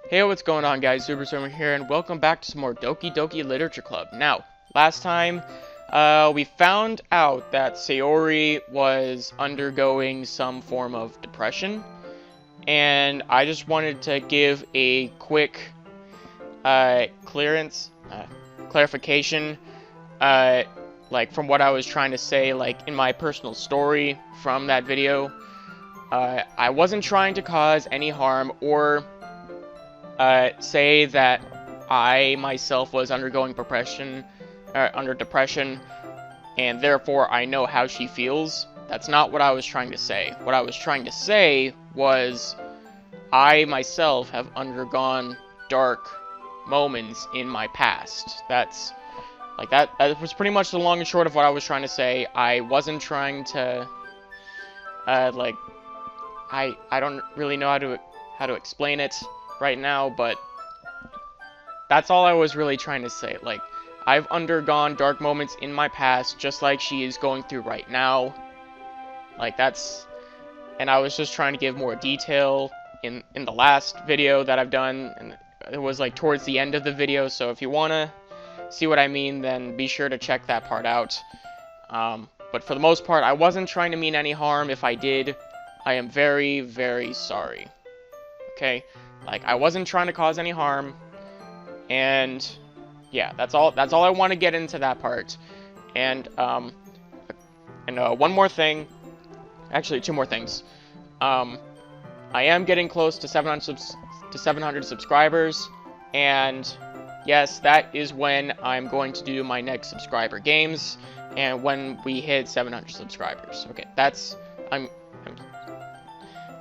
Hey, what's going on, guys? Super here, and welcome back to some more Doki Doki Literature Club. Now, last time, we found out that Sayori was undergoing some form of depression, and I just wanted to give a quick, clarification, like, from what I was trying to say, like, in my personal story from that video. I wasn't trying to cause any harm or say that I myself was undergoing depression, and therefore I know how she feels. That's not what I was trying to say. What I was trying to say was I myself have undergone dark moments in my past. That was pretty much the long and short of what I was trying to say. I wasn't trying to, I don't really know how to explain it right now, but that's all I was really trying to say. Like, I've undergone dark moments in my past, just like she is going through right now. And I was just trying to give more detail in the last video that I've done, and it was like towards the end of the video, so if you wanna see what I mean, then be sure to check that part out. But for the most part, I wasn't trying to mean any harm. If I did, I am very, very sorry. Okay? Like, I wasn't trying to cause any harm, and yeah, that's all I want to get into that part. And one more thing, actually two more things. I am getting close to 700 subscribers, and yes, that is when I'm going to do my next subscriber games, and when we hit 700 subscribers. Okay, I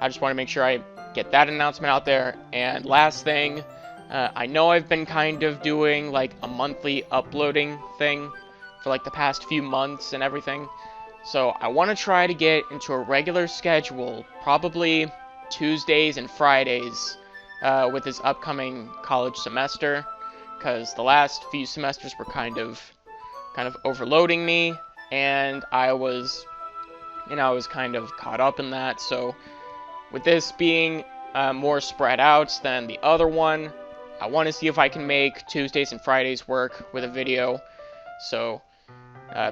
just want to make sure I get that announcement out there. And last thing, I know I've been kind of doing like a monthly uploading thing for like the past few months and everything, so I want to try to get into a regular schedule, probably Tuesdays and Fridays, with this upcoming college semester, because the last few semesters were kind of overloading me, and I was kind of caught up in that. So with this being more spread out than the other one, I want to see if I can make Tuesdays and Fridays work with a video. So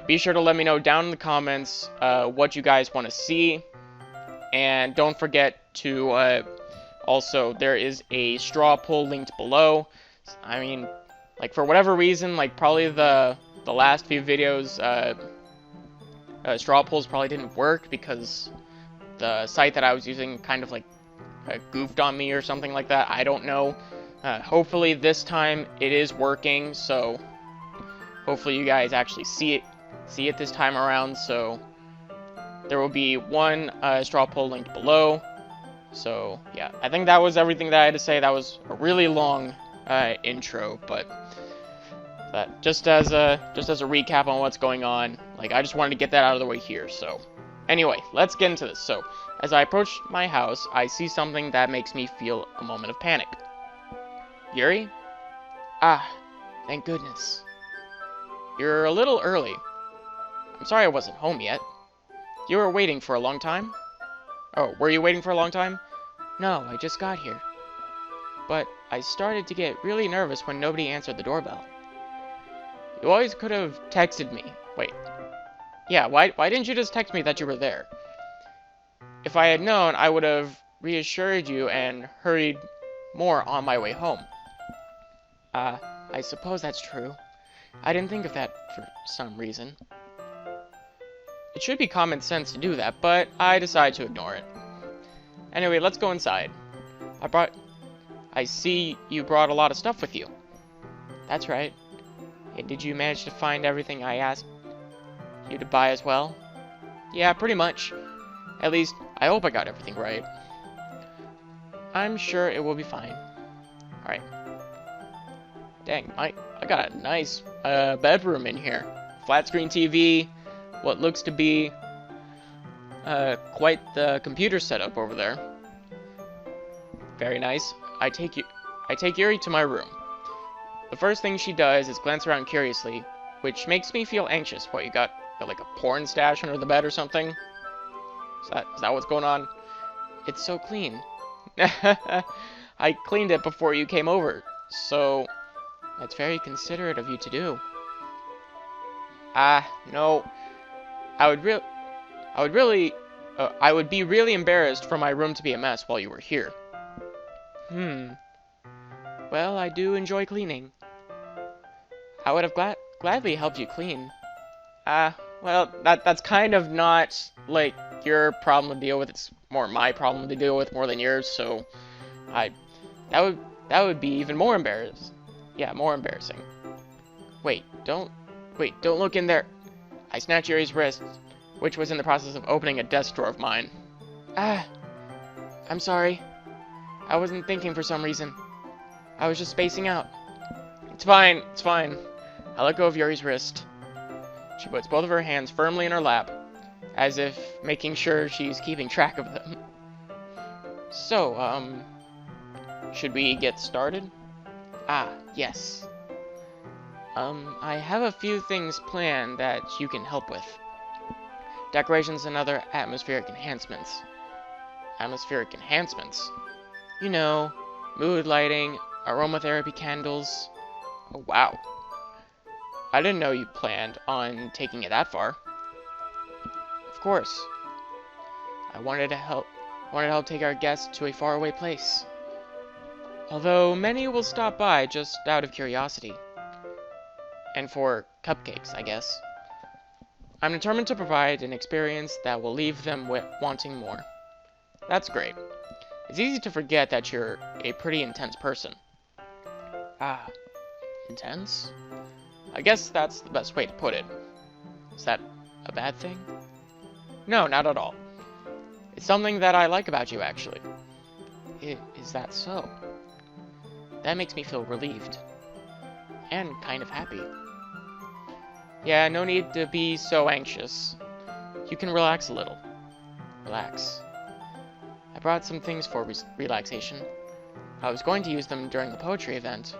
be sure to let me know down in the comments what you guys want to see, and don't forget to also, there is a straw poll linked below. I mean, like, for whatever reason, like, probably the last few videos, straw polls probably didn't work because the site that I was using kind of like goofed on me or something like that. I don't know. Hopefully this time it is working, so hopefully you guys actually see it this time around. So there will be one straw poll linked below. So yeah, I think that was everything that I had to say. That was a really long intro, but just as a recap on what's going on, like, I just wanted to get that out of the way here. So anyway, let's get into this. So as I approach my house, I see something that makes me feel a moment of panic. Yuri? Ah, thank goodness. You're a little early. I'm sorry I wasn't home yet. You were waiting for a long time? Oh, were you waiting for a long time? No, I just got here. But I started to get really nervous when nobody answered the doorbell. You always could have texted me. Wait. Yeah, why didn't you just text me that you were there? If I had known, I would have reassured you and hurried more on my way home. I suppose that's true. I didn't think of that for some reason. It should be common sense to do that, but I decided to ignore it. Anyway, let's go inside. I see you brought a lot of stuff with you. That's right. And did you manage to find everything I asked you to buy as well? Yeah, pretty much. At least, I hope I got everything right. I'm sure it will be fine. Alright. Dang, I got a nice bedroom in here. Flat screen TV, what looks to be quite the computer setup over there. Very nice. I take Yuri to my room. The first thing she does is glance around curiously, which makes me feel anxious. What, you got like a porn stash under the bed or something? Is that what's going on? It's so clean. I I cleaned it before you came over, so that's very considerate of you to do. No, I would real, I would really, I would be really embarrassed for my room to be a mess while you were here. Well, I do enjoy cleaning. I would have gladly helped you clean. Well, that's kind of not, like, your problem to deal with. It's more my problem to deal with more than yours, so that would be even more embarrassing. Yeah, more embarrassing. Wait, don't look in there. I snatched Yuri's wrist, which was in the process of opening a desk drawer of mine. I'm sorry. I wasn't thinking for some reason. I was just spacing out. It's fine. I let go of Yuri's wrist. She puts both of her hands firmly in her lap, as if making sure she's keeping track of them. So, should we get started? Yes. I have a few things planned that you can help with. Decorations and other atmospheric enhancements. Atmospheric enhancements? You know, mood lighting, aromatherapy candles. Oh, wow. I didn't know you planned on taking it that far. Of course. I wanted to help take our guests to a faraway place. Although many will stop by just out of curiosity. And for cupcakes, I guess. I'm determined to provide an experience that will leave them wanting more. That's great. It's easy to forget that you're a pretty intense person. Intense? I guess that's the best way to put it. Is that a bad thing? No, not at all. It's something that I like about you, actually. Is that so? That makes me feel relieved. And kind of happy. Yeah, no need to be so anxious. You can relax a little. Relax. I brought some things for relaxation. I was going to use them during the poetry event.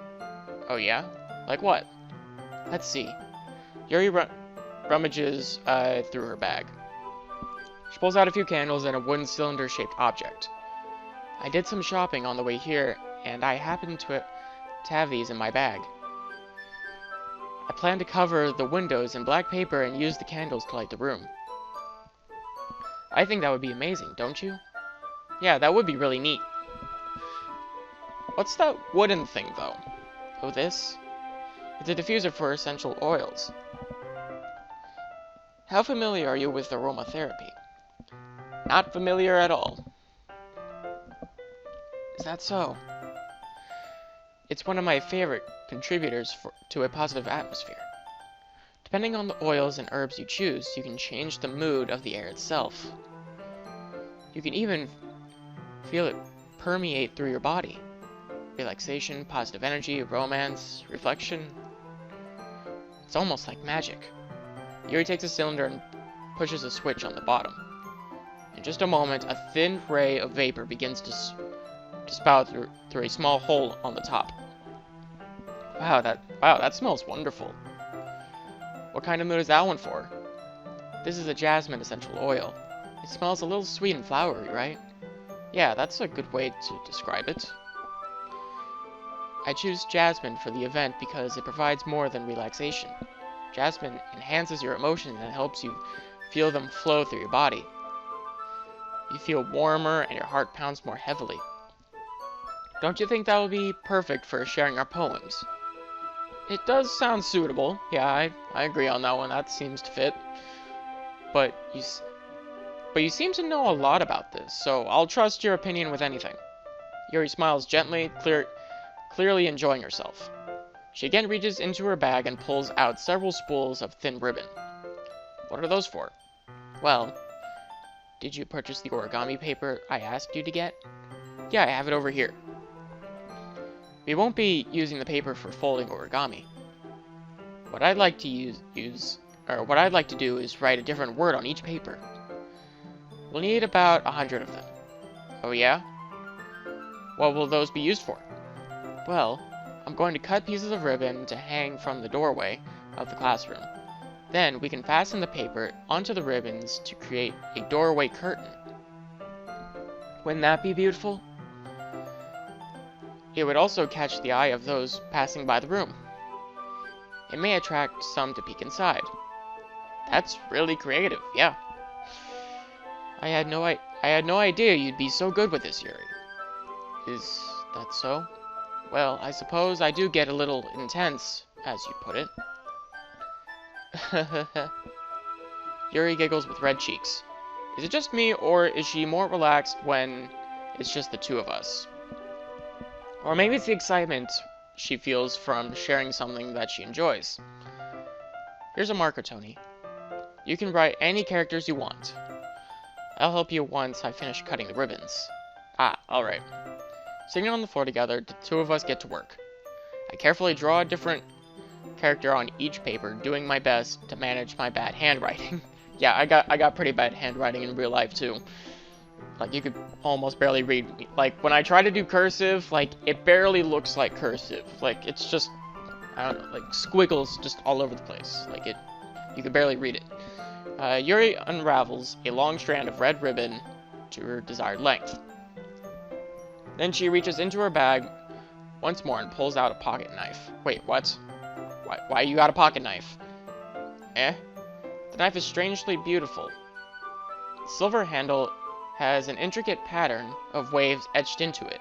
Oh yeah? Like what? Let's see. Yuri rummages through her bag. She pulls out a few candles and a wooden cylinder-shaped object. I did some shopping on the way here, and I happened to have these in my bag. I plan to cover the windows in black paper and use the candles to light the room. I think that would be amazing, don't you? Yeah, that would be really neat. What's that wooden thing, though? Oh, this? It's a diffuser for essential oils. How familiar are you with aromatherapy? Not familiar at all. Is that so? It's one of my favorite contributors to a positive atmosphere. Depending on the oils and herbs you choose, you can change the mood of the air itself. You can even feel it permeate through your body. Relaxation, positive energy, romance, reflection. It's almost like magic. Yuri takes a cylinder and pushes a switch on the bottom. In just a moment, a thin ray of vapor begins to spout through a small hole on the top. Wow, that smells wonderful. What kind of mood is that one for? This is a jasmine essential oil. It smells a little sweet and flowery, right? Yeah, that's a good way to describe it. I choose jasmine for the event because it provides more than relaxation. Jasmine enhances your emotions and helps you feel them flow through your body. You feel warmer and your heart pounds more heavily. Don't you think that would be perfect for sharing our poems? It does sound suitable. Yeah, I agree on that one. That seems to fit. But you seem to know a lot about this, so I'll trust your opinion with anything. Yuri smiles gently, clearly enjoying herself. She again reaches into her bag and pulls out several spools of thin ribbon. What are those for? Well, did you purchase the origami paper I asked you to get? Yeah, I have it over here. We won't be using the paper for folding origami. What I'd like to do is write a different word on each paper. We'll need about 100 of them. Oh yeah? What will those be used for? Well, I'm going to cut pieces of ribbon to hang from the doorway of the classroom. Then we can fasten the paper onto the ribbons to create a doorway curtain. Wouldn't that be beautiful? It would also catch the eye of those passing by the room. It may attract some to peek inside. That's really creative, yeah. I had no idea you'd be so good with this, Yuri. Is that so? Well, I suppose I do get a little intense, as you put it. Yuri giggles with red cheeks. Is it just me, or is she more relaxed when it's just the two of us? Or maybe it's the excitement she feels from sharing something that she enjoys. Here's a marker, Tony. You can write any characters you want. I'll help you once I finish cutting the ribbons. Ah, alright. Sitting on the floor together, the two of us get to work. I carefully draw a different character on each paper, doing my best to manage my bad handwriting. Yeah, I got pretty bad handwriting in real life too. Like, you could almost barely read me. Like, when I try to do cursive, like, it barely looks like cursive. Like, it's just, I don't know, like, squiggles just all over the place. Like, you could barely read it. Yuri unravels a long strand of red ribbon to her desired length. Then she reaches into her bag once more and pulls out a pocket knife. Wait, what? Why you got a pocket knife? Eh? The knife is strangely beautiful. The silver handle has an intricate pattern of waves etched into it.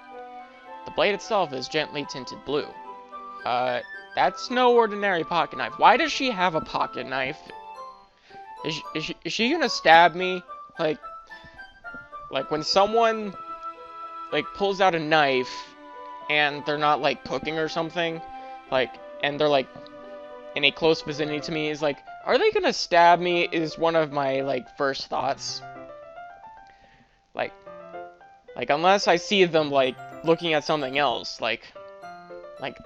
The blade itself is gently tinted blue. That's no ordinary pocket knife. Why does she have a pocket knife? Is she gonna stab me? Like when someone, like, pulls out a knife, and they're not, like, cooking or something, like, and they're, like, in a close vicinity to me, is like, are they gonna stab me, is one of my, like, first thoughts. Like, unless I see them, like, looking at something else, like,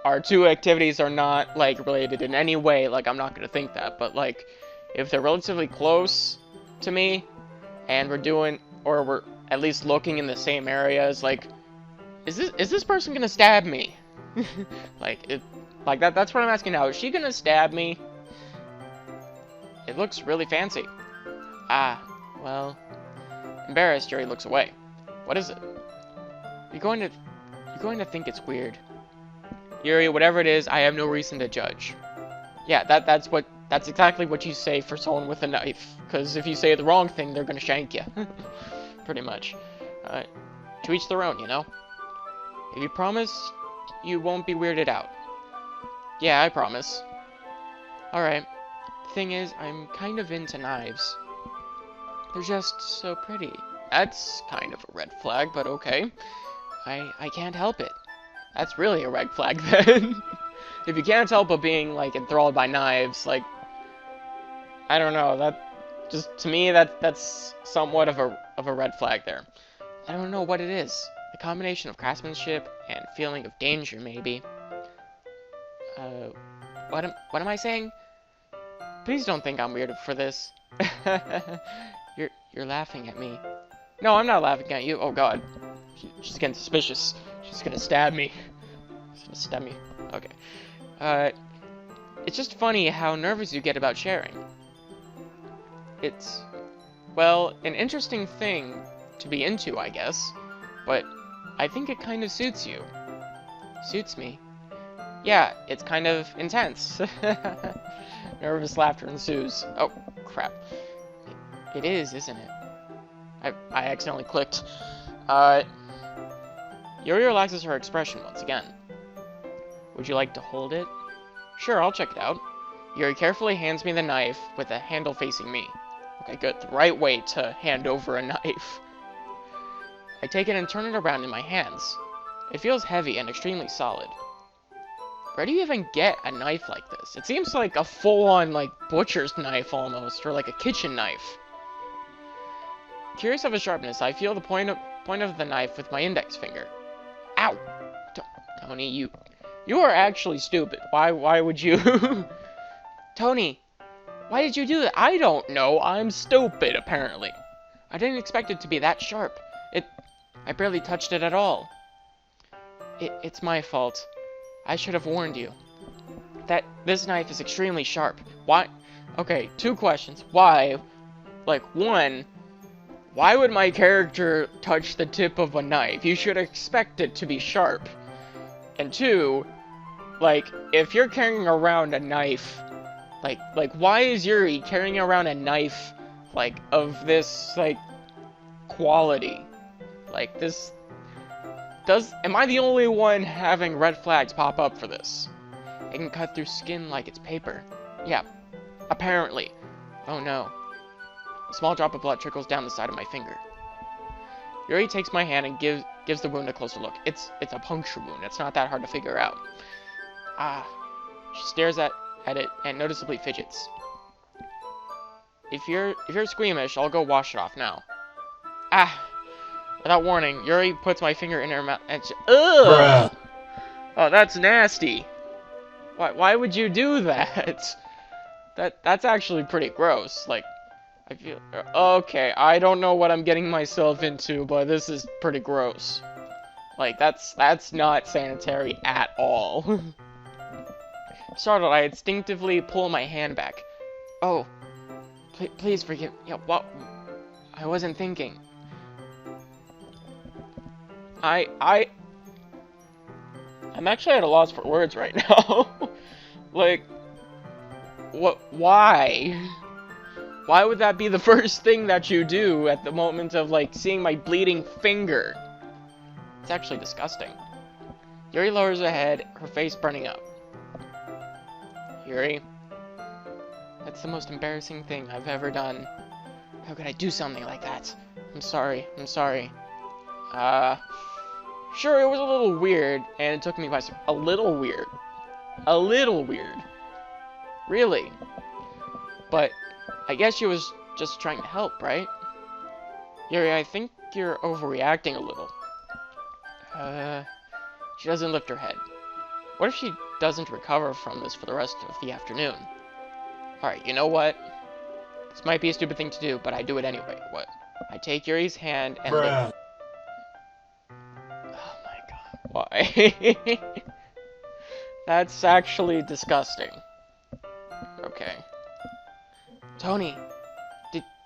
our two activities are not, like, related in any way, like, I'm not gonna think that, but, like, if they're relatively close to me, and we're at least looking in the same areas, like, is this person gonna stab me? That's what I'm asking now. Is she gonna stab me? It looks really fancy. Ah, well, embarrassed, Yuri looks away. What is it? You're going to think it's weird. Yuri, whatever it is, I have no reason to judge. Yeah, that's exactly what you say for someone with a knife. Because if you say the wrong thing, they're gonna shank you. Pretty much. To each their own, you know? If you promise, you won't be weirded out. Yeah, I promise. Alright. The thing is, I'm kind of into knives. They're just so pretty. That's kind of a red flag, but okay. I can't help it. That's really a red flag, then. If you can't help but being, like, enthralled by knives, like, I don't know, that, just, to me, that's somewhat of a red flag there. I don't know what it is. A combination of craftsmanship and feeling of danger, maybe. What am I saying? Please don't think I'm weird for this. You're laughing at me. No, I'm not laughing at you. Oh god. She's getting suspicious. She's gonna stab me. She's gonna stab me. Okay. It's just funny how nervous you get about sharing. It's, well, an interesting thing to be into, I guess. But I think it kind of suits you. Suits me. Yeah, it's kind of intense. Nervous laughter ensues. Oh, crap. It is, isn't it? I accidentally clicked. Yuri relaxes her expression once again. Would you like to hold it? Sure, I'll check it out. Yuri carefully hands me the knife with the handle facing me. Okay, good. The right way to hand over a knife. I take it and turn it around in my hands. It feels heavy and extremely solid. Where do you even get a knife like this? It seems like a full-on, like, butcher's knife almost, or like a kitchen knife. Curious of its sharpness, I feel the point of the knife with my index finger. Ow! Tony, you are actually stupid. Why would you? Tony, why did you do that? I don't know. I'm stupid, apparently. I didn't expect it to be that sharp. I barely touched it at all. It's my fault. I should have warned you. That this knife is extremely sharp. Why? Okay, 2 questions. Why? Like, 1, why would my character touch the tip of a knife? You should expect it to be sharp. And two, like, if you're carrying around a knife, like, why is Yuri carrying around a knife, like, of this, like, quality? Like, this... Am I the only one having red flags pop up for this? It can cut through skin like it's paper. Yeah, apparently. Oh no. A small drop of blood trickles down the side of my finger. Yuri takes my hand and gives the wound a closer look. It's a puncture wound. It's not that hard to figure out. Ah. She stares at it and noticeably fidgets. If you're squeamish, I'll go wash it off now. Ah. Without warning, Yuri puts my finger in her mouth and she... Ugh! Oh, that's nasty. Why would you do that? That's actually pretty gross. Like, I feel... Okay, I don't know what I'm getting myself into, but this is pretty gross. Like, that's not sanitary at all. Startled, I instinctively pull my hand back. Oh, please forgive... Yeah, what? I wasn't thinking. I'm actually at a loss for words right now. Like, what? Why? Why would that be the first thing that you do at the moment of, like, seeing my bleeding finger? It's actually disgusting. Yuri lowers her head, her face burning up. Yuri, that's the most embarrassing thing I've ever done. How could I do something like that? I'm sorry. Sure, it was a little weird, and it took me by a little weird. A little weird. Really. But I guess she was just trying to help, right? Yuri, I think you're overreacting a little. She doesn't lift her head. What if she doesn't recover from this for the rest of the afternoon? Alright, you know what? This might be a stupid thing to do, but I do it anyway. What? I take Yuri's hand and... Bruh. Oh my god. Why? That's actually disgusting. Okay. Tony,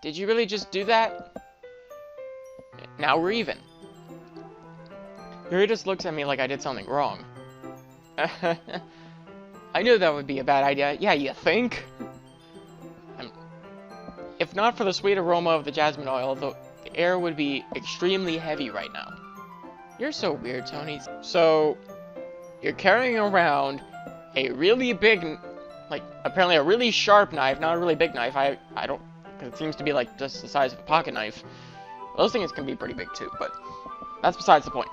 did you really just do that? Now we're even. Yuri just looks at me like I did something wrong. I knew that would be a bad idea. Yeah, you think? If not for the sweet aroma of the jasmine oil, the air would be extremely heavy right now. You're so weird, Tony. So, you're carrying around a really big, like, apparently a really sharp knife, not a really big knife. I don't, because it seems to be like just the size of a pocket knife. Those things can be pretty big too, but that's besides the point.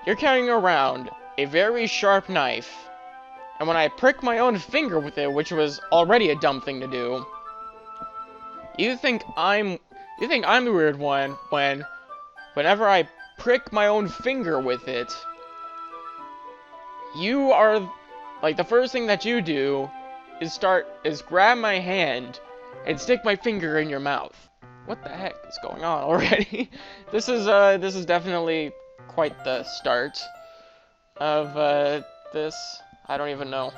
You're carrying around a very sharp knife, and when I prick my own finger with it, which was already a dumb thing to do, you think I'm the weird one whenever I prick my own finger with it, you are, like, the first thing that you do is grab my hand and stick my finger in your mouth. What the heck is going on already? This is definitely quite the start of this. I don't even know.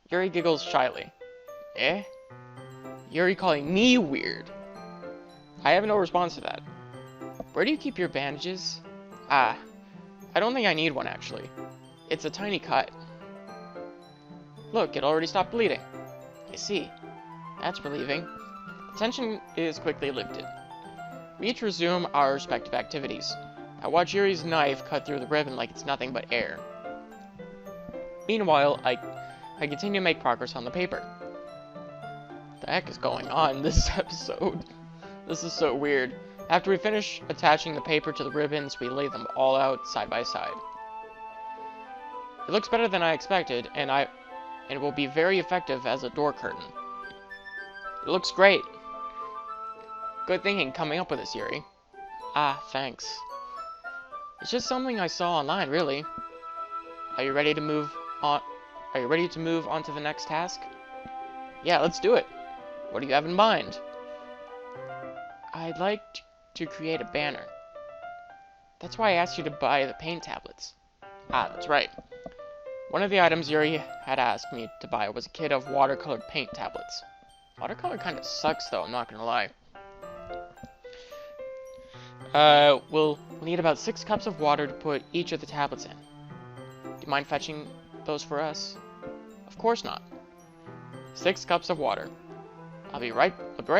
Yuri giggles shyly. Eh? Yuri calling me weird. I have no response to that. Where do you keep your bandages? Ah, I don't think I need one actually. It's a tiny cut. Look, it already stopped bleeding. I see. That's relieving. The tension is quickly lifted. We each resume our respective activities. I watch Yuri's knife cut through the ribbon like it's nothing but air. Meanwhile, I continue to make progress on the paper. What the heck is going on in this episode? This is so weird. After we finish attaching the paper to the ribbons, we lay them all out side by side. It looks better than I expected, and it will be very effective as a door curtain. It looks great. Good thinking coming up with this, Yuri. Ah, thanks. It's just something I saw online, really. Are you ready to move on? Are you ready to move on to the next task? Yeah, let's do it. What do you have in mind? I'd like to create a banner. That's why I asked you to buy the paint tablets. Ah, that's right. One of the items Yuri had asked me to buy was a kit of watercolored paint tablets. Watercolor kind of sucks, though, I'm not gonna lie. We'll need about 6 cups of water to put each of the tablets in. Do you mind fetching those for us? Of course not. 6 cups of water. I'll be right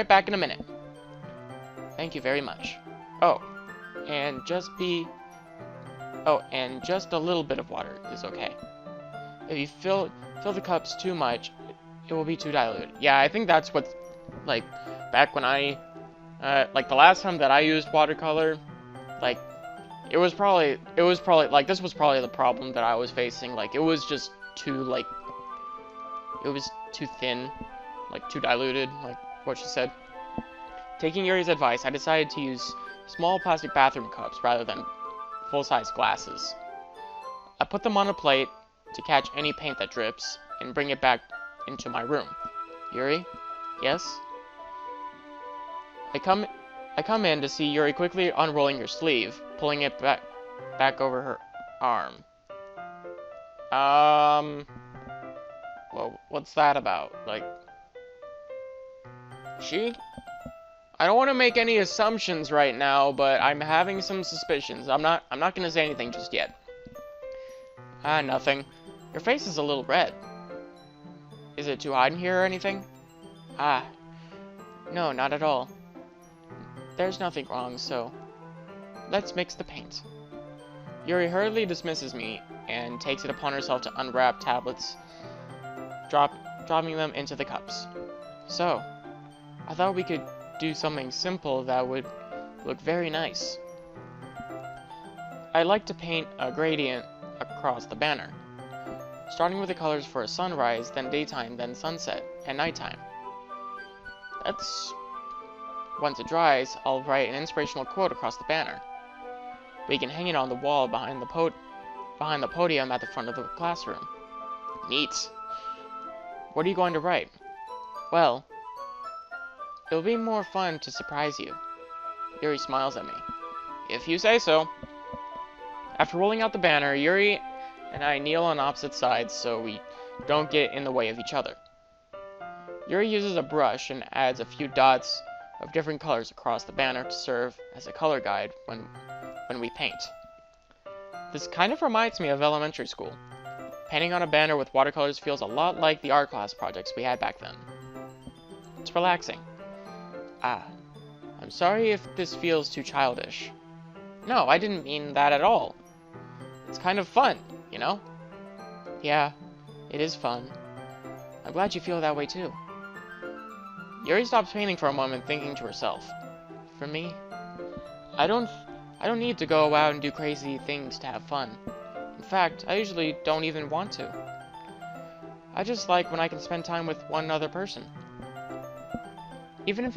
back in a minute. Thank you very much. And just a little bit of water is okay. If you fill the cups too much, it will be too diluted. Yeah, I think that's what, like, back when I, like, the last time that I used watercolor, like, it was probably, like, this was probably the problem that I was facing. Like, it was just too, like, it was too thin, like, too diluted, like what she said. Taking Yuri's advice, I decided to use small plastic bathroom cups rather than full-size glasses. I put them on a plate to catch any paint that drips and bring it back into my room. Yuri? Yes? I come in to see Yuri quickly unrolling her sleeve, pulling it back over her arm. Well, what's that about? Like, she? I don't want to make any assumptions right now, but I'm having some suspicions. I'm not gonna say anything just yet. Nothing. Your face is a little red. Is it too hot in here or anything? No, not at all. There's nothing wrong, so let's mix the paint. Yuri hurriedly dismisses me and takes it upon herself to unwrap tablets, dropping them into the cups. So, I thought we could do something simple that would look very nice. I like to paint a gradient across the banner, starting with the colors for a sunrise, then daytime, then sunset, and nighttime. Once it dries, I'll write an inspirational quote across the banner. We can hang it on the wall behind the podium at the front of the classroom. Neat. What are you going to write? Well, it'll be more fun to surprise you. Yuri smiles at me. If you say so. After rolling out the banner, Yuri and I kneel on opposite sides so we don't get in the way of each other. Yuri uses a brush and adds a few dots of different colors across the banner to serve as a color guide when we paint. This kind of reminds me of elementary school. Painting on a banner with watercolors feels a lot like the art class projects we had back then. It's relaxing. I'm sorry if this feels too childish. No, I didn't mean that at all. It's kind of fun, you know? Yeah, it is fun. I'm glad you feel that way too. Yuri stops painting for a moment, thinking to herself. For me, I don't need to go out and do crazy things to have fun. In fact, I usually don't even want to. I just like when I can spend time with one other person. Even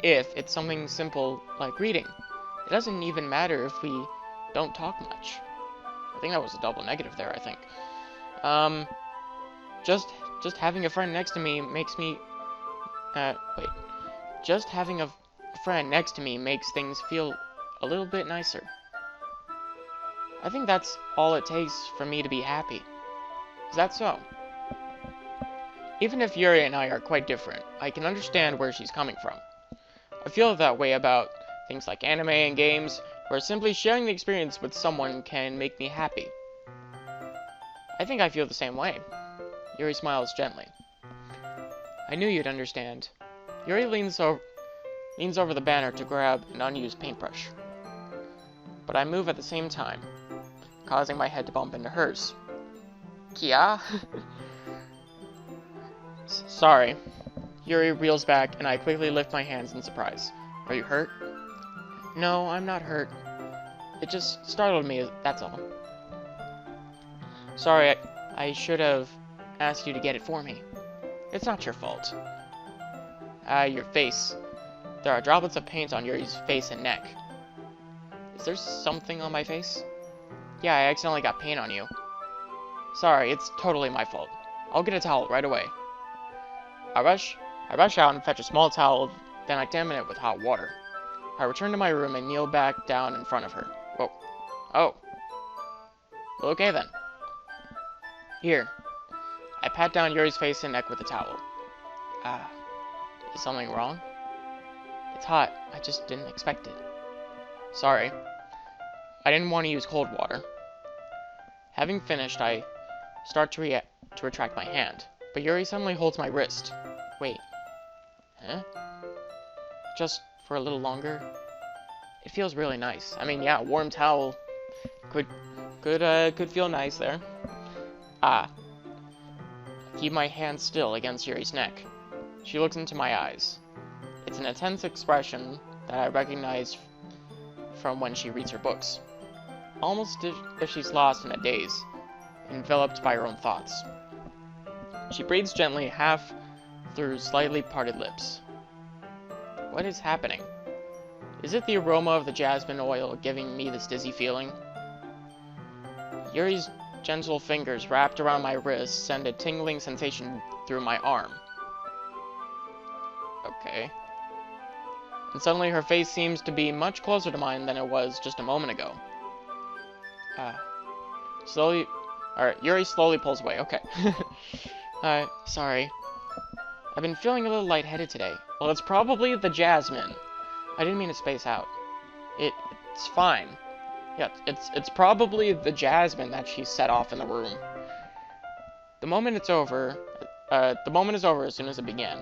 if it's something simple like reading. It doesn't even matter if we don't talk much. I think that was a double negative there, I think. Just having a friend next to me makes me... Just having a friend next to me makes things feel a little bit nicer. I think that's all it takes for me to be happy. Is that so? Even if Yuri and I are quite different, I can understand where she's coming from. I feel that way about things like anime and games, where simply sharing the experience with someone can make me happy. I think I feel the same way. Yuri smiles gently. I knew you'd understand. Yuri leans over the banner to grab an unused paintbrush. But I move at the same time, causing my head to bump into hers. Kia? Sorry. Yuri reels back, and I quickly lift my hands in surprise. Are you hurt? No, I'm not hurt. It just startled me, that's all. Sorry, I should have asked you to get it for me. It's not your fault. Your face. There are droplets of paint on Yuri's face and neck. Is there something on my face? Yeah, I accidentally got paint on you. Sorry, it's totally my fault. I'll get a towel right away. I rush out and fetch a small towel, then I dampen it with hot water. I return to my room and kneel back down in front of her. Whoa. Oh. Well, okay then. Here. I pat down Yuri's face and neck with the towel. Is something wrong? It's hot. I just didn't expect it. Sorry. I didn't want to use cold water. Having finished, I start to retract my hand, but Yuri suddenly holds my wrist. Wait. Huh? Just for a little longer? It feels really nice. I mean, yeah, warm towel could feel nice there. I keep my hand still against Yuri's neck. She looks into my eyes. It's an intense expression that I recognize from when she reads her books. Almost as if she's lost in a daze, enveloped by her own thoughts. She breathes gently, half through slightly parted lips. What is happening? Is it the aroma of the jasmine oil giving me this dizzy feeling? Yuri's gentle fingers wrapped around my wrist send a tingling sensation through my arm. Okay. And suddenly her face seems to be much closer to mine than it was just a moment ago. Yuri slowly pulls away. Okay. Sorry. I've been feeling a little lightheaded today. Well, it's probably the jasmine. I didn't mean to space out. It's fine. Yeah, it's probably the jasmine that she set off in the room. The moment is over as soon as it began.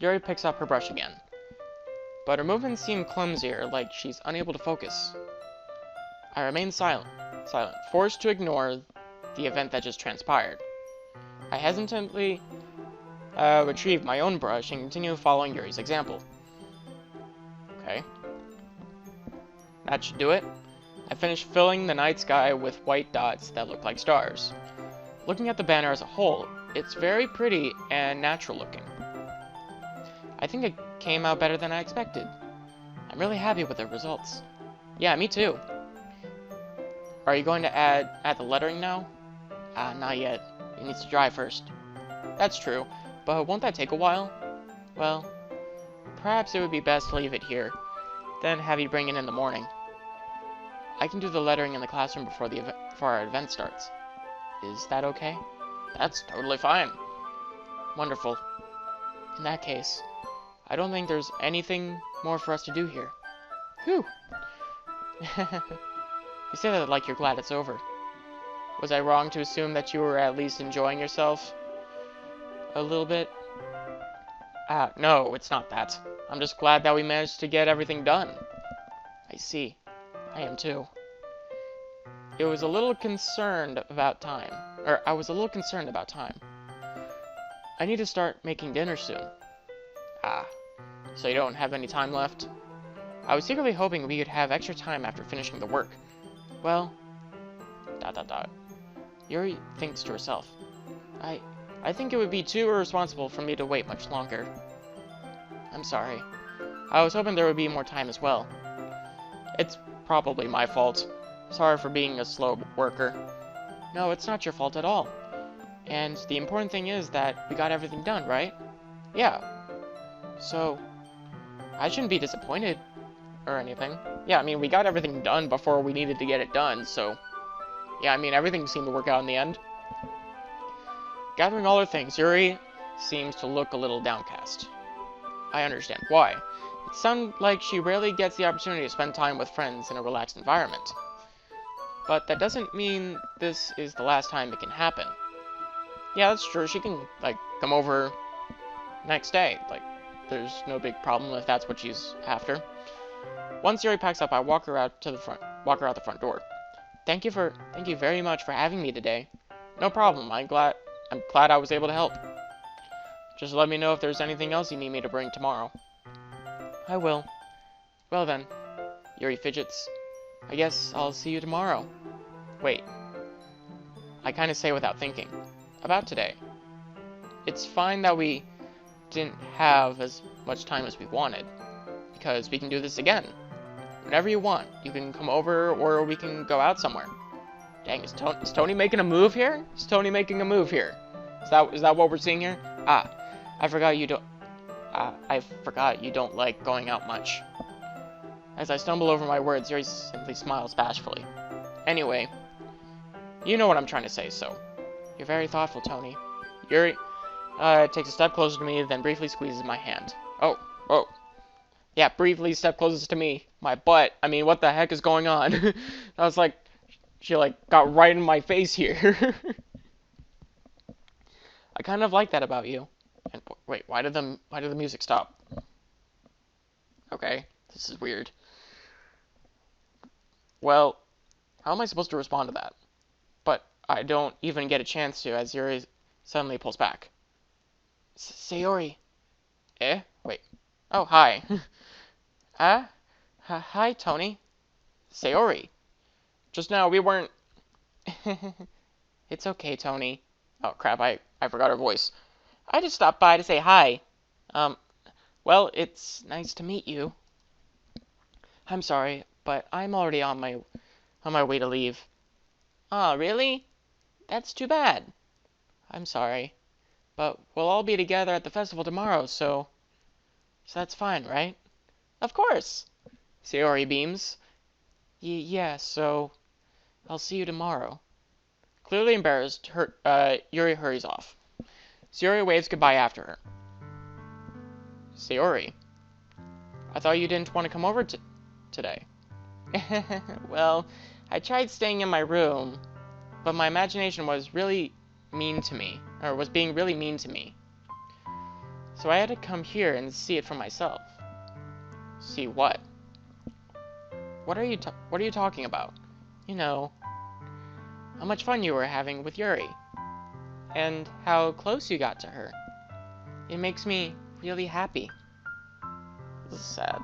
Yuri picks up her brush again. But her movements seem clumsier, like she's unable to focus. I remain silent, forced to ignore the event that just transpired. I hesitantly retrieve my own brush and continue following Yuri's example. Okay. That should do it. I finished filling the night sky with white dots that look like stars. Looking at the banner as a whole, it's very pretty and natural looking. I think it came out better than I expected. I'm really happy with the results. Yeah, me too. Are you going to add the lettering now? Not yet. It needs to dry first. That's true, but won't that take a while? Well, perhaps it would be best to leave it here, then have you bring it in the morning. I can do the lettering in the classroom before our event starts. Is that okay? That's totally fine. Wonderful. In that case, I don't think there's anything more for us to do here. Whew. You say that like you're glad it's over. Was I wrong to assume that you were at least enjoying yourself? A little bit? No, it's not that. I'm just glad that we managed to get everything done. I see. I am too. I was a little concerned about time. I need to start making dinner soon. So you don't have any time left? I was secretly hoping we could have extra time after finishing the work. Well... Yuri thinks to herself. I think it would be too irresponsible for me to wait much longer. I'm sorry. I was hoping there would be more time as well. It's probably my fault. Sorry for being a slow worker. No, it's not your fault at all. And the important thing is that we got everything done, right? Yeah. So, I shouldn't be disappointed or anything. Yeah, I mean, we got everything done before we needed to get it done, so... Yeah, I mean, everything seemed to work out in the end. Gathering all her things, Yuri seems to look a little downcast. I understand why. It sounds like she rarely gets the opportunity to spend time with friends in a relaxed environment. But that doesn't mean this is the last time it can happen. Yeah, that's true. She can, come over next day. There's no big problem if that's what she's after. Once Yuri packs up, I walk her out the front door. Thank you very much for having me today. No problem. I'm glad I was able to help. Just let me know if there's anything else you need me to bring tomorrow. I will. Well then, Yuri fidgets. I guess I'll see you tomorrow. Wait. I kind of say without thinking. About today. It's fine that we didn't have as much time as we wanted, because we can do this again. Whenever you want. You can come over, or we can go out somewhere. Dang, is Tony making a move here? Is Tony making a move here? Is that what we're seeing here? I forgot you don't like going out much. As I stumble over my words, Yuri simply smiles bashfully. Anyway, you know what I'm trying to say, so. You're very thoughtful, Tony. Yuri takes a step closer to me, then briefly squeezes my hand. Oh. Yeah, briefly step closest to me. My butt. I mean, what the heck is going on? I was like, she like got right in my face here. I kind of like that about you. And wait, why did the music stop? Okay, this is weird. Well, how am I supposed to respond to that? But I don't even get a chance to as Yuri suddenly pulls back. Sayori. Eh? Wait. Oh, hi. Ah? Hi, Tony. Sayori. Just now we weren't... It's okay, Tony. Oh, crap, I forgot her voice. I just stopped by to say hi. Well, it's nice to meet you. I'm sorry, but I'm already on my way to leave. Oh, really? That's too bad. I'm sorry. But we'll all be together at the festival tomorrow, so that's fine, right? Of course. Sayori beams. Yeah, so I'll see you tomorrow. Clearly embarrassed, Yuri hurries off. Sayori waves goodbye after her. Sayori, I thought you didn't want to come over today. Well, I tried staying in my room, but my imagination was really mean to me, or was being really mean to me. So I had to come here and see it for myself. See what? What are you talking about? You know, how much fun you were having with Yuri, and how close you got to her. It makes me really happy. This is sad.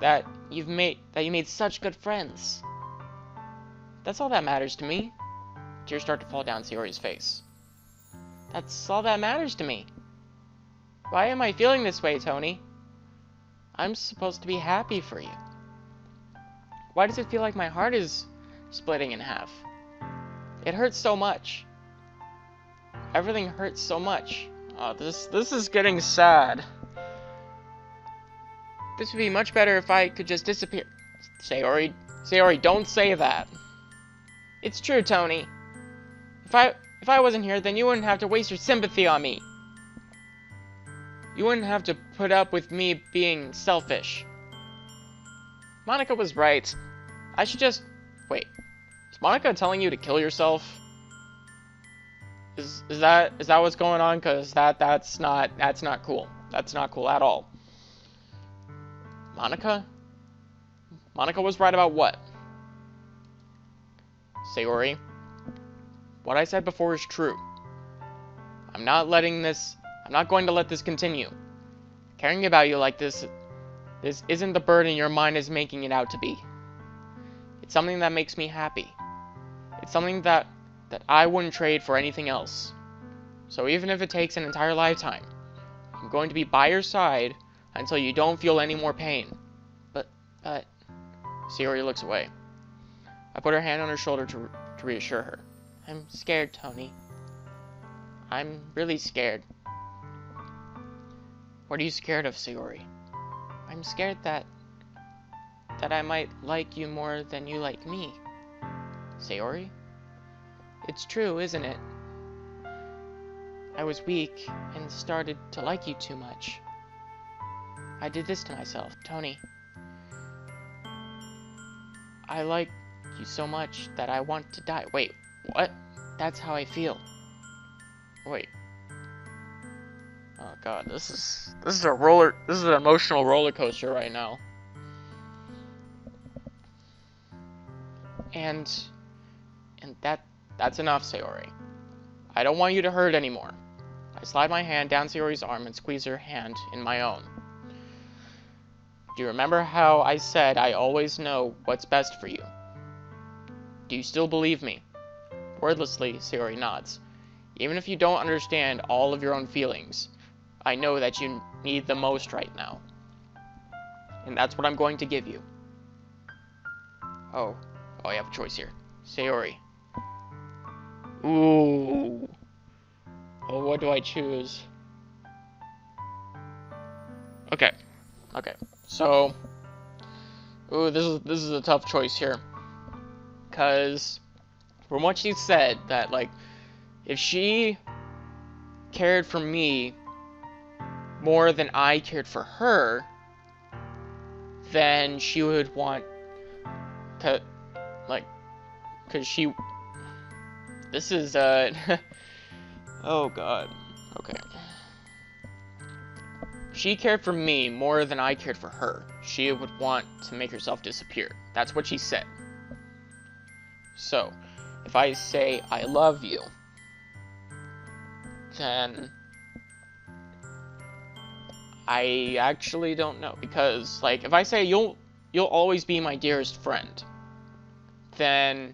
That you made such good friends. That's all that matters to me. Tears start to fall down Sayori's face. That's all that matters to me. Why am I feeling this way, Tony? I'm supposed to be happy for you. Why does it feel like my heart is splitting in half? It hurts so much. Everything hurts so much. Oh, this is getting sad. This would be much better if I could just disappear. Sayori, don't say that. It's true, Tony. If I wasn't here, then you wouldn't have to waste your sympathy on me. You wouldn't have to put up with me being selfish. Monica was right. I should just... Wait. Is Monica telling you to kill yourself? Is that what's going on? Because that's not cool. That's not cool at all. Monica? Monica was right about what? Sayori, what I said before is true. I'm not going to let this continue. Caring about you like this isn't the burden your mind is making it out to be. It's something that makes me happy. It's something that I wouldn't trade for anything else. So even if it takes an entire lifetime, I'm going to be by your side until you don't feel any more pain. But... Sayori looks away. I put her hand on her shoulder to reassure her. I'm scared, Tony. I'm really scared. What are you scared of, Sayori? I'm scared that I might like you more than you like me. Sayori? It's true, isn't it? I was weak and started to like you too much. I did this to myself, Tony. I like you so much that I want to die. Wait, what? That's how I feel. Wait. Oh god, this is an emotional roller coaster right now. And that's enough, Sayori. I don't want you to hurt anymore. I slide my hand down Sayori's arm and squeeze her hand in my own. Do you remember how I said I always know what's best for you? Do you still believe me? Wordlessly, Sayori nods. Even if you don't understand all of your own feelings, I know that you need the most right now. And that's what I'm going to give you. Oh, I have a choice here. Sayori. Ooh. Oh, what do I choose? Okay. So, this is a tough choice here. 'Cause from what she said, that like if she cared for me more than I cared for her, then she would want to, like, because she, this is, oh god, okay. She cared for me more than I cared for her. She would want to make herself disappear. That's what she said. So, if I say I love you, then I actually don't know, because like if I say you'll always be my dearest friend, then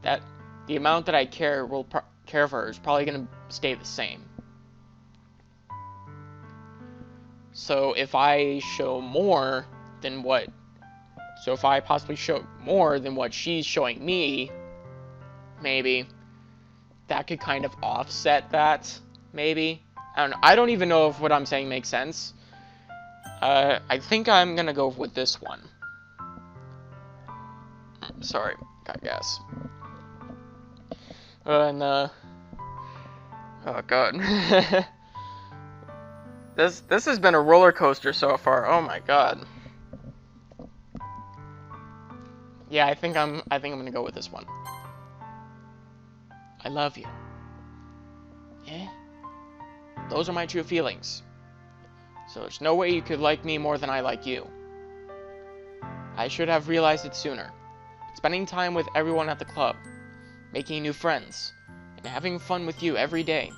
that the amount that I care for her is probably going to stay the same. So if I show more than what if I possibly show more than what she's showing me, maybe that could kind of offset that, maybe. I don't know. I don't even know if what I'm saying makes sense. I think I'm gonna go with this one. Sorry, got gas. Oh god. This has been a roller coaster so far. Oh my god. Yeah, I think I'm gonna go with this one. I love you. Eh? Those are my true feelings. So there's no way you could like me more than I like you. I should have realized it sooner. Spending time with everyone at the club, making new friends, and having fun with you every day.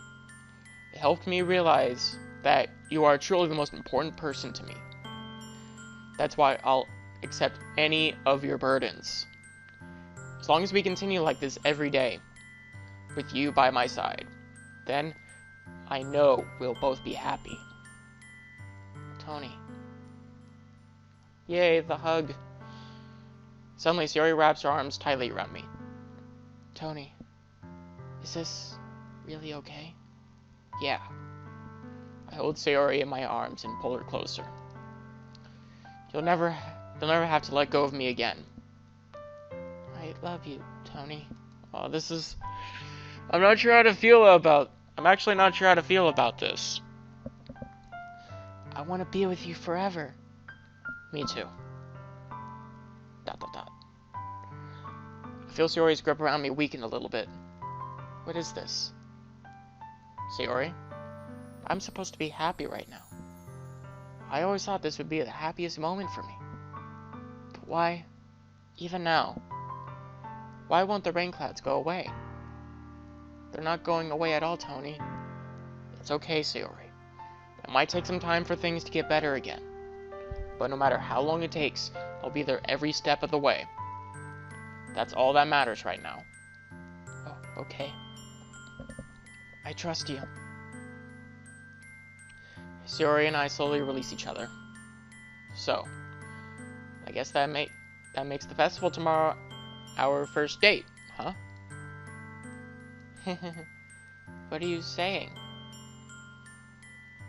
It helped me realize that you are truly the most important person to me. That's why I'll accept any of your burdens. As long as we continue like this every day, with you by my side, then I know we'll both be happy. Tony. Yay, the hug. Suddenly, Sayori wraps her arms tightly around me. Tony, is this really okay? Yeah. I hold Sayori in my arms and pull her closer. You'll never have to let go of me again. I love you, Tony. Oh, this is... I'm actually not sure how to feel about this. I want to be with you forever. Me too. ... I feel Sayori's grip around me weaken a little bit. What is this? Sayori? I'm supposed to be happy right now. I always thought this would be the happiest moment for me. But why, even now, why won't the rain clouds go away? They're not going away at all, Tony. It's okay, Sayori. It might take some time for things to get better again. But no matter how long it takes, I'll be there every step of the way. That's all that matters right now. Oh, okay. I trust you. Sayori and I slowly release each other. So, I guess that makes the festival tomorrow our first date, huh? What are you saying?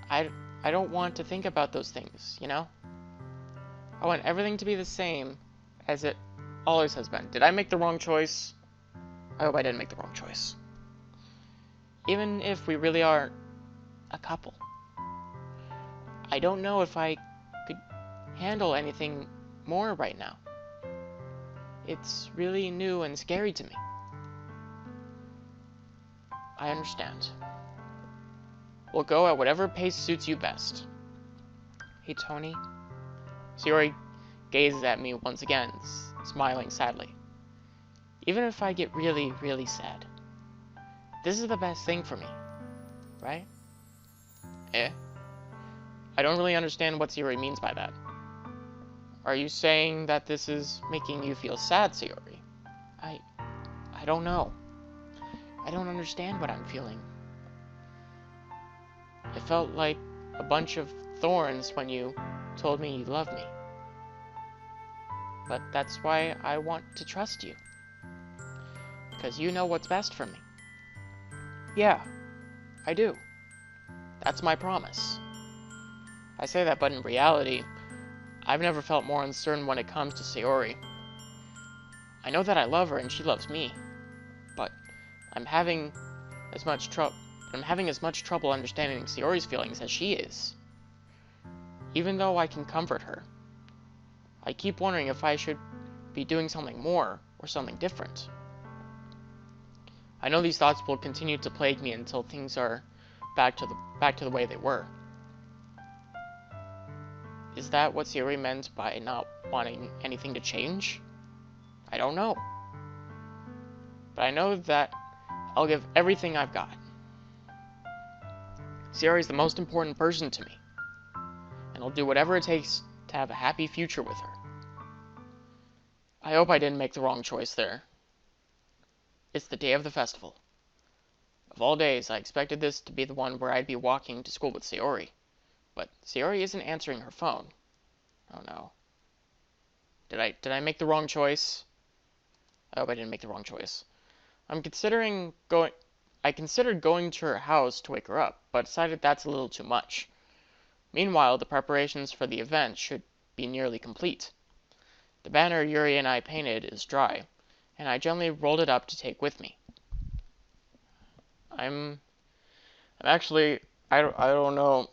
I don't want to think about those things, you know? I want everything to be the same as it always has been. Did I make the wrong choice? I hope I didn't make the wrong choice. Even if we really are a couple. I don't know if I could handle anything more right now. It's really new and scary to me. I understand. We'll go at whatever pace suits you best. Hey, Tony. Sayori gazes at me once again, smiling sadly. Even if I get really, really sad, this is the best thing for me, right? Eh? I don't really understand what Sayori means by that. Are you saying that this is making you feel sad, Sayori? I don't know. I don't understand what I'm feeling. It felt like a bunch of thorns when you told me you loved me. But that's why I want to trust you. Because you know what's best for me. Yeah, I do. That's my promise. I say that, but in reality, I've never felt more uncertain when it comes to Sayori. I know that I love her and she loves me, but I'm having as much trouble understanding Sayori's feelings as she is. even though I can comfort her. I keep wondering if I should be doing something more or something different. I know these thoughts will continue to plague me until things are back to the way they were. Is that what Sayori meant by not wanting anything to change? I don't know. But I know that I'll give everything I've got. Sayori is the most important person to me, and I'll do whatever it takes to have a happy future with her. I hope I didn't make the wrong choice there. It's the day of the festival. Of all days, I expected this to be the one where I'd be walking to school with Sayori, but Sayori isn't answering her phone. Oh no. Did I make the wrong choice? I hope I didn't make the wrong choice. I considered going to her house to wake her up, but decided that's a little too much. Meanwhile, the preparations for the event should be nearly complete. The banner Yuri and I painted is dry, and I gently rolled it up to take with me. I'm actually, I don't know.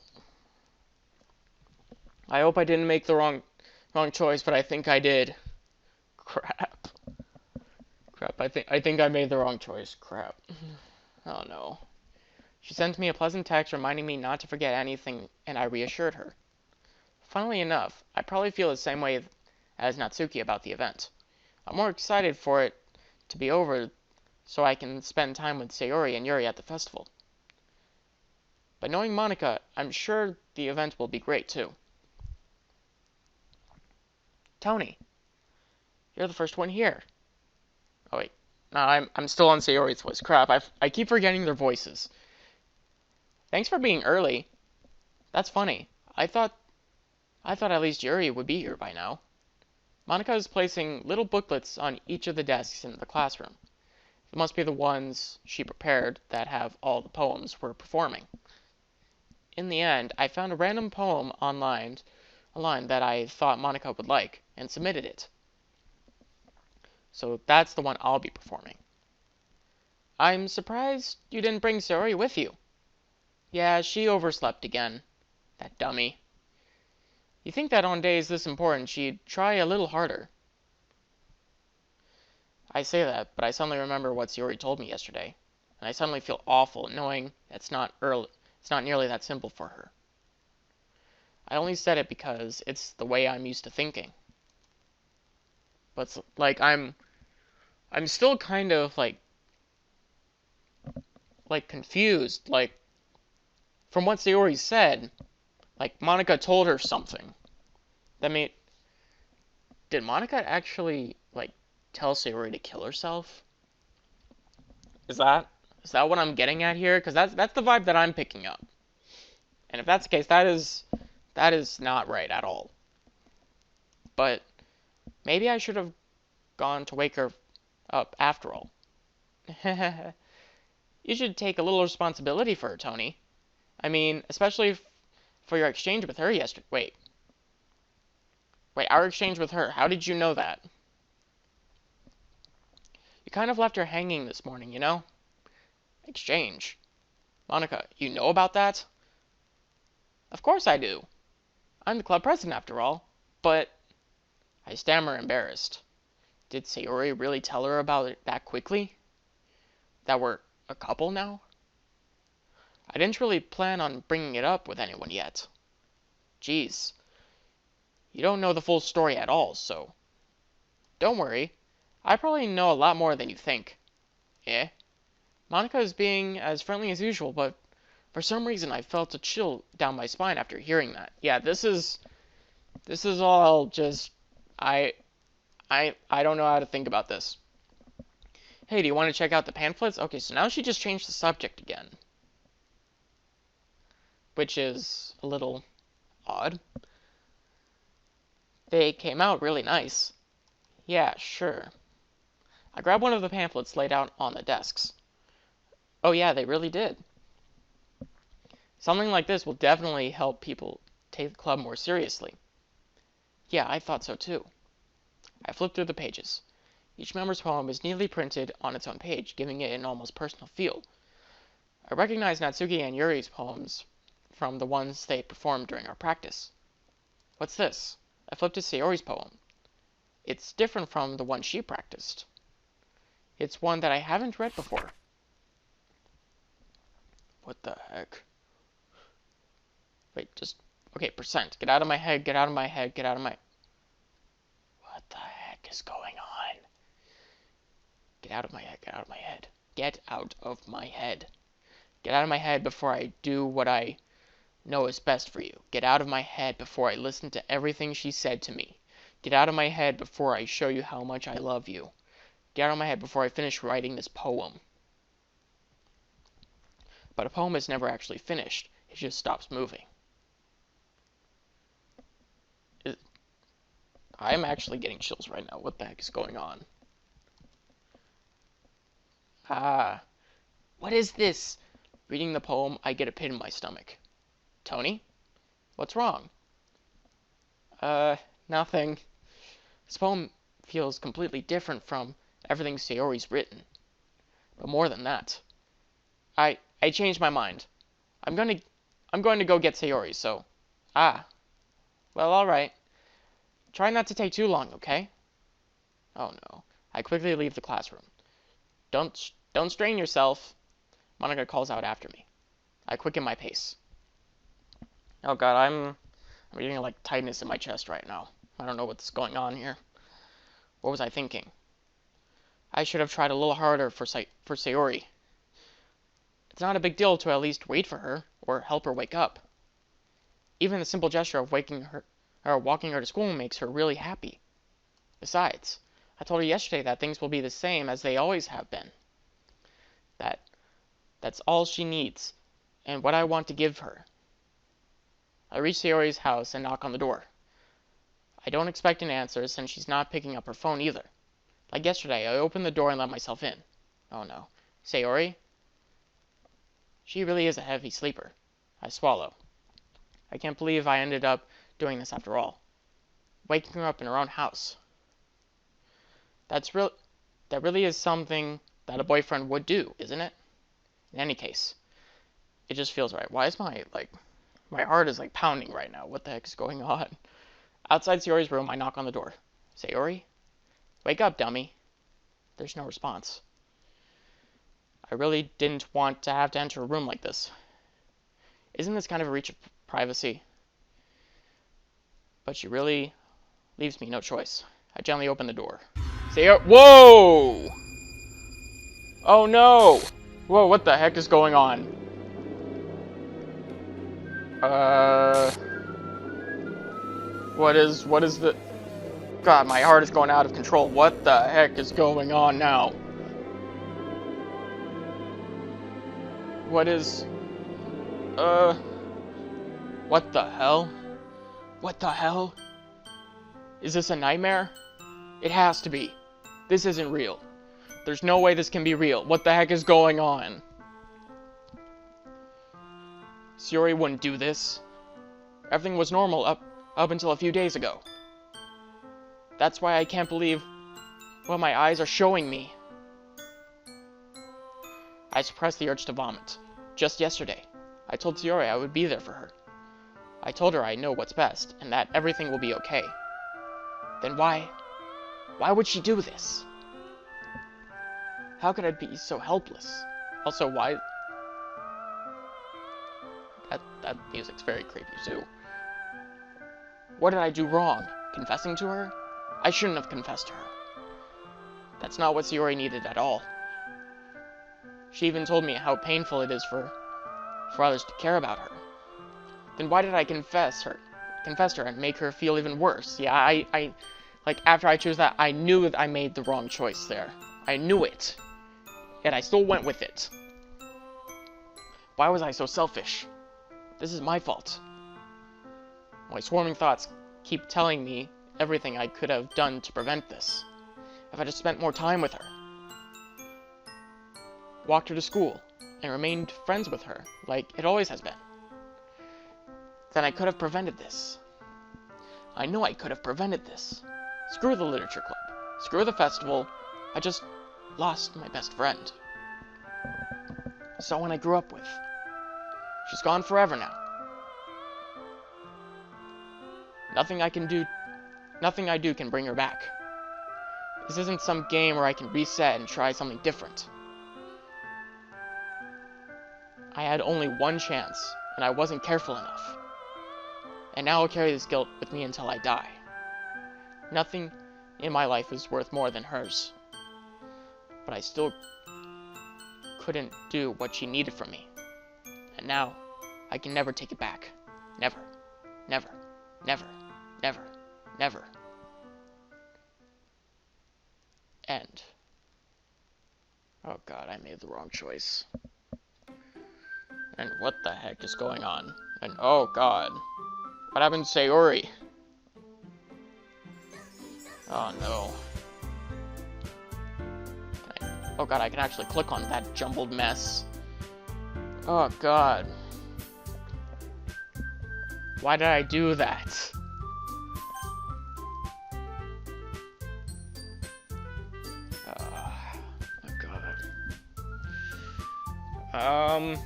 I hope I didn't make the wrong choice, but I think I did. Crap. I think I made the wrong choice. Crap. Oh no. She sent me a pleasant text reminding me not to forget anything, and I reassured her. Funnily enough, I probably feel the same way as Natsuki about the event. I'm more excited for it to be over so I can spend time with Sayori and Yuri at the festival. But knowing Monika, I'm sure the event will be great too. Tony, you're the first one here. Oh wait, no, I'm still on Sayori's voice. Crap, I keep forgetting their voices. Thanks for being early. That's funny. I thought at least Yuri would be here by now. Monika is placing little booklets on each of the desks in the classroom. It must be the ones she prepared that have all the poems we're performing. In the end, I found a random poem online that I thought Monika would like, and submitted it. So that's the one I'll be performing. I'm surprised you didn't bring Sayori with you. Yeah, she overslept again. That dummy. You think that on days this important she'd try a little harder. I say that, but I suddenly remember what Sayori told me yesterday, and I suddenly feel awful knowing it's not nearly that simple for her. I only said it because it's the way I'm used to thinking. But like I'm still kind of like confused, like from what Sayori said, like Monika told her something. Did Monika actually like tell Sayori to kill herself? Is that what I'm getting at here? Because that's the vibe that I'm picking up. And if that's the case, that is not right at all. But maybe I should have gone to wake her up after all. You should take a little responsibility for her, Tony. I mean, especially for your exchange with her yesterday. Wait, our exchange with her. How did you know that? You kind of left her hanging this morning, you know? Exchange. Monika, you know about that? Of course I do. I'm the club president after all. But I stammer, embarrassed. Did Sayori really tell her about it that quickly? That we're a couple now? I didn't really plan on bringing it up with anyone yet. Geez. You don't know the full story at all, so... Don't worry. I probably know a lot more than you think. Eh? Monika is being as friendly as usual, but for some reason I felt a chill down my spine after hearing that. Yeah, this is all just... I don't know how to think about this. Hey, do you want to check out the pamphlets? Okay, so now she just changed the subject again. Which is a little odd. They came out really nice. Yeah, sure. I grabbed one of the pamphlets laid out on the desks. Oh yeah, they really did. Something like this will definitely help people take the club more seriously. Yeah, I thought so too. I flipped through the pages. Each member's poem is neatly printed on its own page, giving it an almost personal feel. I recognized Natsuki and Yuri's poems from the ones they performed during our practice. What's this? I flipped to Sayori's poem. It's different from the one she practiced. It's one that I haven't read before. What the heck? Wait, just... Okay, percent. Get out of my head, get out of my head, get out of my... What the heck is going on? Get out of my head, get out of my head. Get out of my head. Get out of my head before I do what I know is best for you. Get out of my head before I listen to everything she said to me. Get out of my head before I show you how much I love you. Get out of my head before I finish writing this poem. But a poem is never actually finished. It just stops moving. I'm actually getting chills right now. What the heck is going on? Ah. What is this? Reading the poem, I get a pit in my stomach. Tony? What's wrong? Nothing. This poem feels completely different from everything Sayori's written. But more than that, I changed my mind. I'm going to go get Sayori, so... Ah. Well, alright. Try not to take too long, okay? Oh no. I quickly leave the classroom. Don't strain yourself. Monica calls out after me. I quicken my pace. Oh god, I'm getting like tightness in my chest right now. I don't know what's going on here. What was I thinking? I should have tried a little harder for Sayori. It's not a big deal to at least wait for her, or help her wake up. Even the simple gesture of waking her, or walking her to school makes her really happy. Besides, I told her yesterday that things will be the same as they always have been. That's all she needs, and what I want to give her. I reach Sayori's house and knock on the door. I don't expect an answer since she's not picking up her phone either. Like yesterday, I opened the door and let myself in. Oh no. Sayori? She really is a heavy sleeper. I swallow. I can't believe I ended up doing this after all. Waking her up in her own house. That really is something that a boyfriend would do, isn't it? In any case, it just feels right. Why is my heart is pounding right now? What the heck is going on? Outside Sayori's room, I knock on the door. Sayori? Wake up, dummy. There's no response. I really didn't want to have to enter a room like this. Isn't this kind of a reach of privacy? But she really leaves me no choice. I gently open the door. Sayori— Whoa! Oh no! Whoa, what the heck is going on? What is the... God, my heart is going out of control. What the heck is going on now? What is... What the hell? What the hell? Is this a nightmare? It has to be. This isn't real. There's no way this can be real. What the heck is going on? Sayori wouldn't do this. Everything was normal up until a few days ago. That's why I can't believe what my eyes are showing me. I suppressed the urge to vomit. Just yesterday, I told Sayori I would be there for her. I told her I know what's best, and that everything will be okay. Then why would she do this? How could I be so helpless? Also, why... That music's very creepy, too. What did I do wrong? Confessing to her? I shouldn't have confessed to her. That's not what Sayori needed at all. She even told me how painful it is for others to care about her. Then why did I confess to her and make her feel even worse? Yeah, I after I chose that, I knew that I made the wrong choice there. I knew it. Yet I still went with it. Why was I so selfish? This is my fault. My swarming thoughts keep telling me everything I could have done to prevent this. If I just spent more time with her. Walked her to school, and remained friends with her, like it always has been. Then I could have prevented this. I know I could have prevented this. Screw the literature club. Screw the festival. I just lost my best friend. Someone I grew up with. She's gone forever now. Nothing I do can bring her back. This isn't some game where I can reset and try something different. I had only one chance, and I wasn't careful enough. And now I'll carry this guilt with me until I die. Nothing in my life is worth more than hers. But I still couldn't do what she needed from me. And now, I can never take it back. Never. Never. Never. Never. Never. End. Oh god, I made the wrong choice. And what the heck is going on? And oh god. What happened to Sayori? Oh no. Oh god, I can actually click on that jumbled mess. Oh god. Why did I do that? Oh god.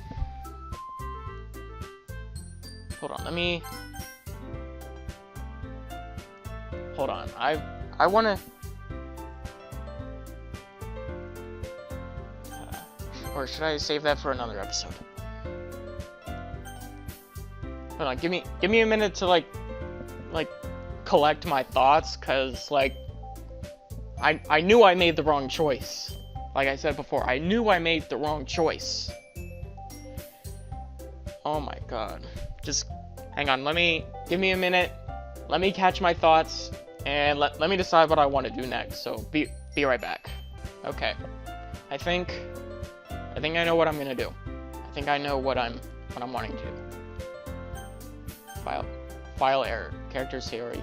Hold on, let me... Hold on, I wanna... or should I save that for another episode? Hold on, give me a minute to like collect my thoughts, cause like I knew I made the wrong choice. Like I said before, I knew I made the wrong choice. Oh my god. Just hang on, give me a minute, let me catch my thoughts, and let me decide what I want to do next. So be right back. Okay. I think I know what I'm gonna do. I think I know what I'm wanting to do. File error. Character Sayori.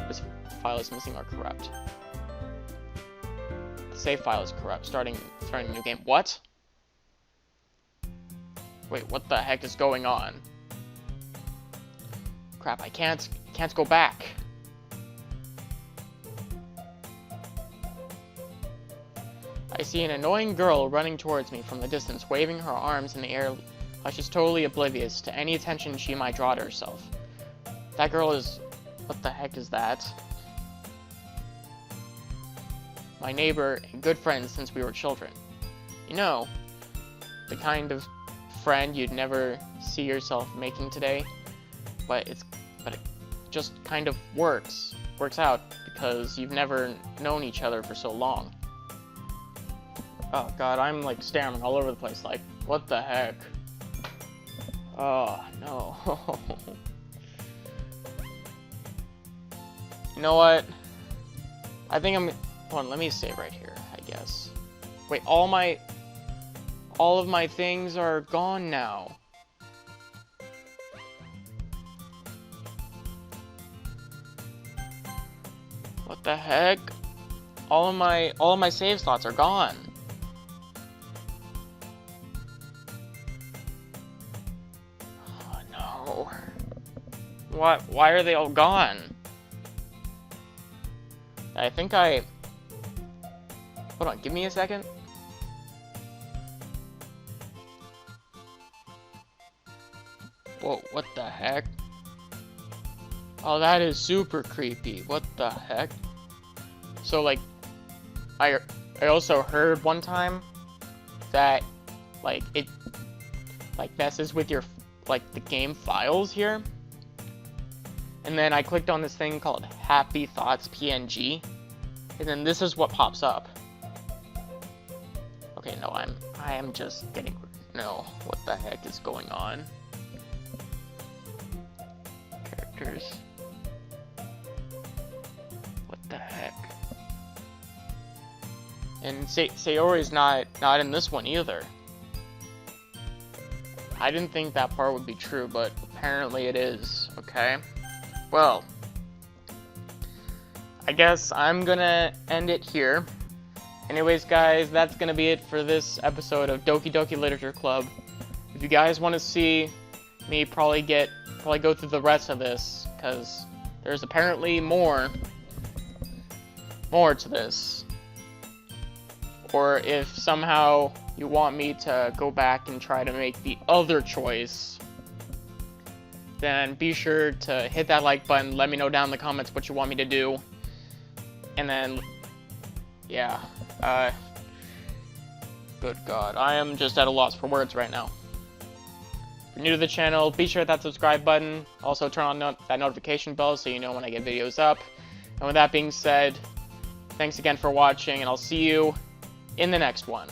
This file is missing or corrupt. The save file is corrupt. Starting a new game. What? Wait, what the heck is going on? Crap, I can't go back. I see an annoying girl running towards me from the distance, waving her arms in the air like she's totally oblivious to any attention she might draw to herself. That girl is... what the heck is that? My neighbor and good friend since we were children. You know, the kind of friend you'd never see yourself making today, but it just kind of works out because you've never known each other for so long. Oh god, I'm like stammering all over the place, like, what the heck? Oh, no. You know what? I think I'm... hold on, let me save right here, I guess. Wait, all of my things are gone now. What the heck? All of my save slots are gone. Oh no. What? Why are they all gone? I think I... hold on, give me a second. Whoa, what the heck? Oh, that is super creepy. What the heck? So, like, I also heard one time that, like, it, like, messes with your, like, the game files here. And then I clicked on this thing called Happy Thoughts PNG. And then this is what pops up. Okay, no, I am just getting... no, what the heck is going on? Characters. What the heck? And Sayori's not in this one either. I didn't think that part would be true, but apparently it is. Okay. Well, I guess I'm gonna end it here. Anyways, guys, that's gonna be it for this episode of Doki Doki Literature Club. If you guys want to see me probably go through the rest of this, because there's apparently more to this. Or if somehow you want me to go back and try to make the other choice, then be sure to hit that like button. Let me know down in the comments what you want me to do. And then, yeah, good God, I am just at a loss for words right now. If you're new to the channel, be sure to hit that subscribe button. Also turn on that notification bell so you know when I get videos up. And with that being said, thanks again for watching, and I'll see you in the next one.